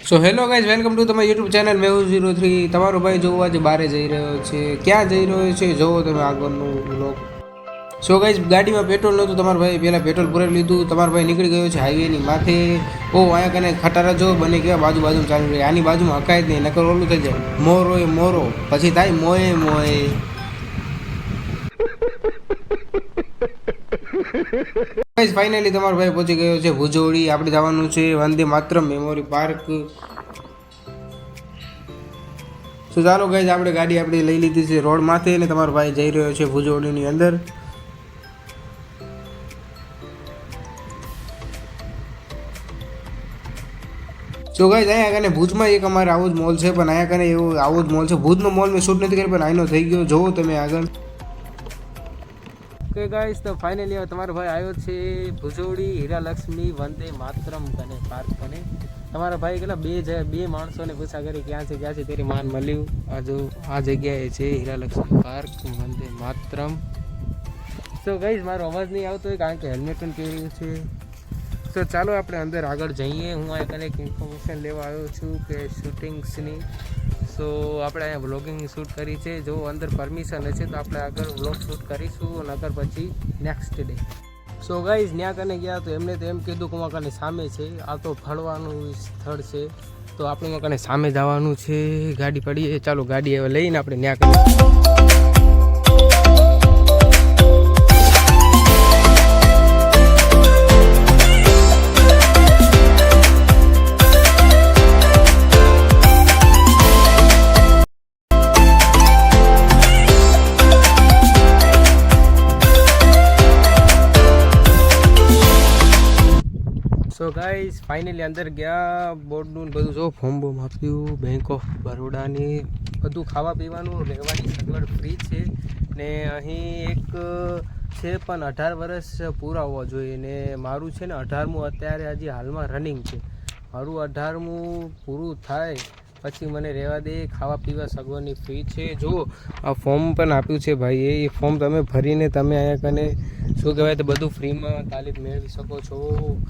So hello guys, welcome to તમારી YouTube channel Mehul 03। તમારો ભાઈ જોવો આજે બહાર જઈ રહ્યો છે। ક્યાં જઈ રહ્યો છે જોવો તમે આગળનું વ્લોગ। સો ગાઈઝ, ગાડીમાં પેટ્રોલ નહોતું, તમારા ભાઈ પહેલાં પેટ્રોલ પૂરાવી લીધું। તમારો ભાઈ નીકળી ગયો છે હાઈવેની માથે। ઓ અહીંયા કને ખટારા જો બને કેવા બાજુ ચાલુ રહે, આની બાજુમાં હકાય જ નહીં, નકર ઓલું થઈ જાય મોરો એ મોરો, પછી થાય મોએ મોએ। ગાઈઝ ફાઇનલી તમારો ભાઈ પહોંચી ગયો છે ભુજોડી। આપણે જવાનું છે વંદે માતરમ મેમોરી પાર્ક। તો ચાલો ગાઈઝ, આપણે ગાડી લઈ લીધી છે રોડ માથે અને તમારો ભાઈ જઈ રહ્યો છે ભુજોડીની અંદર। સો ગાઈઝ, અહીંયા કને ભુજમાં એક અમારે આવો જ મોલ છે, પણ અહીંયા કને એવું આવો જ મોલ છે। ભુજનો મોલ મેં શૂટ નથી કરી, પણ અહીંનો થઈ ગયો, જોવો તમે આગળ। ઓકે ગાઈઝ, તો ફાઇનલી તમારો ભાઈ આવ્યો છે ભુજોડી હીરાલક્ષ્મી વંદે માતરમ કને પાર્ક કને। તમારા ભાઈ કેટલા બે માણસોને પૂછા કરી ક્યાં છે તેરી માન મળ્યું। આ જગ્યાએ છે હીરાલક્ષ્મી પાર્ક વંદે માતરમ। તો ગાઈઝ, મારો અવાજ નહીં આવતો હોય કારણ કે હેલ્મેટ પણ પહેર્યું છે। તો ચાલો આપણે અંદર આગળ જઈએ। હું અહીં કને એક ઇન્ફોર્મેશન લેવા આવ્યો છું કે શૂટિંગ્સની। સો આપણે અહીંયા વ્લોગિંગની શૂટ કરી છે, જો અંદર પરમિશન હશે તો આપણે આગળ વ્લોગ શૂટ કરીશું, અને આગળ પછી નેક્સ્ટ ડે। સો ગાઈઝ, ત્યાં કને ગયા તો એમને તો એમ કીધું કે કને સામે છે, આ તો ફરવાનું સ્થળ છે, તો આપણે કને સામે જવાનું છે। ગાડી પડી, ચાલો ગાડી હવે લઈને આપણે ત્યાં કરીએ। સો ગાઈઝ, ફાઇનલી અંદર ગયા, બોર્ડનું બધું જો ફોર્મ બોમ આપ્યું, બેંક ઓફ બરોડાની, બધું ખાવા પીવાનું રહેવાની સગવડ ફ્રી છે। ને અહીં એક છે પણ 18 વર્ષ પૂરા હોવા જોઈએ, ને મારું છે ને 18મું અત્યારે હજી હાલમાં રનિંગ છે। મારું 18મું પૂરું થાય પછી મને રહેવા દે, ખાવા પીવા સગવડની ફ્રી છે। જો આ ફોર્મ પણ આપ્યું છે ભાઈ, એ ફોર્મ તમે ભરીને તમે અહીંયા કને શું કહેવાય તો બધું ફ્રીમાં તાલીમ મેળવી શકો છો,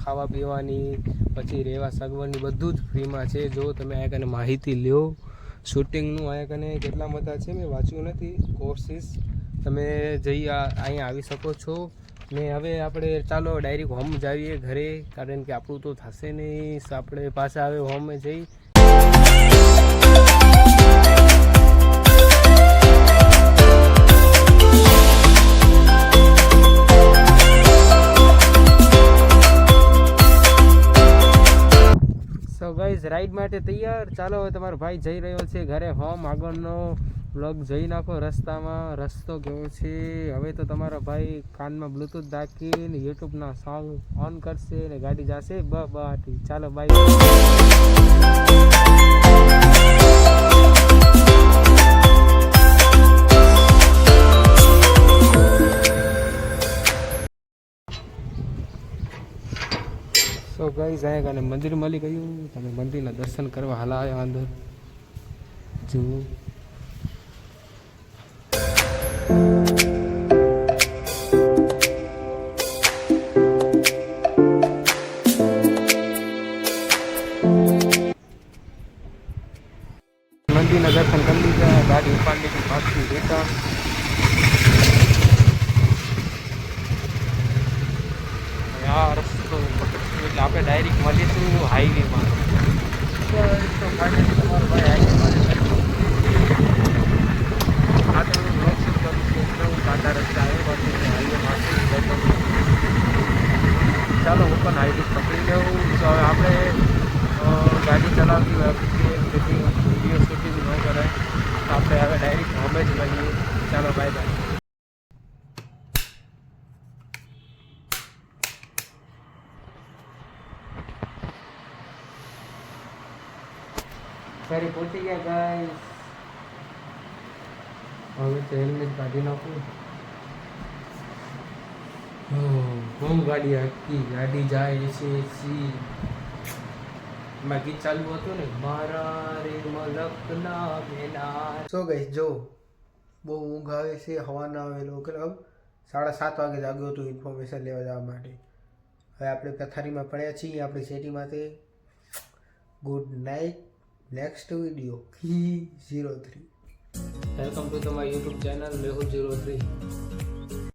ખાવા પીવાની પછી રહેવા સગવડની બધું જ ફ્રીમાં છે। જો તમે અહીંયા કને માહિતી લ્યો શૂટિંગનું, અહીંયા કને કેટલા બધા છે મેં વાંચ્યું નથી કોર્સિસ, તમે અહીંયા આવી શકો છો। ને હવે આપણે ચાલો ડાયરેક્ટ હોમ જાવીએ ઘરે, કારણ કે આપણું તો થશે નહીં, આપણે પાછા હવે હોમે જઈ। સો ગાઈઝ, રાઈડ માટે તૈયાર, ચાલો હવે તમારો ભાઈ જઈ રહ્યો છે ઘરે હોમ। આગળનો વ્લોગ જોઈ નાખો, રસ્તો કેવો છે। હવે તો તમારો ભાઈ કાનમાં બ્લૂટૂથ રાખીને યુટ્યુબના સોંગ ઓન કરશે અને ગાડી જશે બાટી। ચાલો બાય। સો ગાઈઝ, અહીંયા કને મંદિર મળી ગયું, તમે મંદિરના દર્શન કરવા હાલ આવ્યા અંદર જુઓ। મંદિરના દર્શન કરી લીધા, ગાડી ઉપાડી લીધી, પાછું રિટર્ન। આ રસ્તો એટલે આપણે ડાયરેક્ટ મળીશું હાઈવેમાં। તો ફાઇનલી તમારો ભાઈ હાઈવેમાં આ તો બ્લોગ શૂટ કરું છું, એટલે હું સાદા રસ્તે આવ્યો પાછું હાઈવેમાં। ચાલો હું પણ હાઈવે પકડી લઉં। તો હવે આપણે ગાડી ચલાવતી હોય વિડીયો શૂટિંગ ન કરાય, તો આપણે હવે ડાયરેક્ટ હોમે જ મળીએ। ચાલો બાય બાય। ઘરે પહોંચી ગયા ગાઈસ, હવે તો હેલ્મેટ કાઢી નાખું। હોમ ગાડી આખી ગાડી જાય છે સી, એમાં ગીત ચાલુ હતું ને, મારા રે મલકના મેના। સો ગાઈસ, જો બહુ ઊંઘ આવે છે, હવાના આવેલો કે 7:30 વાગે જાગ્યો હતો ઇન્ફોર્મેશન લેવા જવા માટે। હવે આપણે પથારીમાં પડ્યા છીએ આપણી સિટીમાંથી, good night. Next video 03. Welcome to તમારી યુટ્યુબ ચેનલ મેહુલ 03.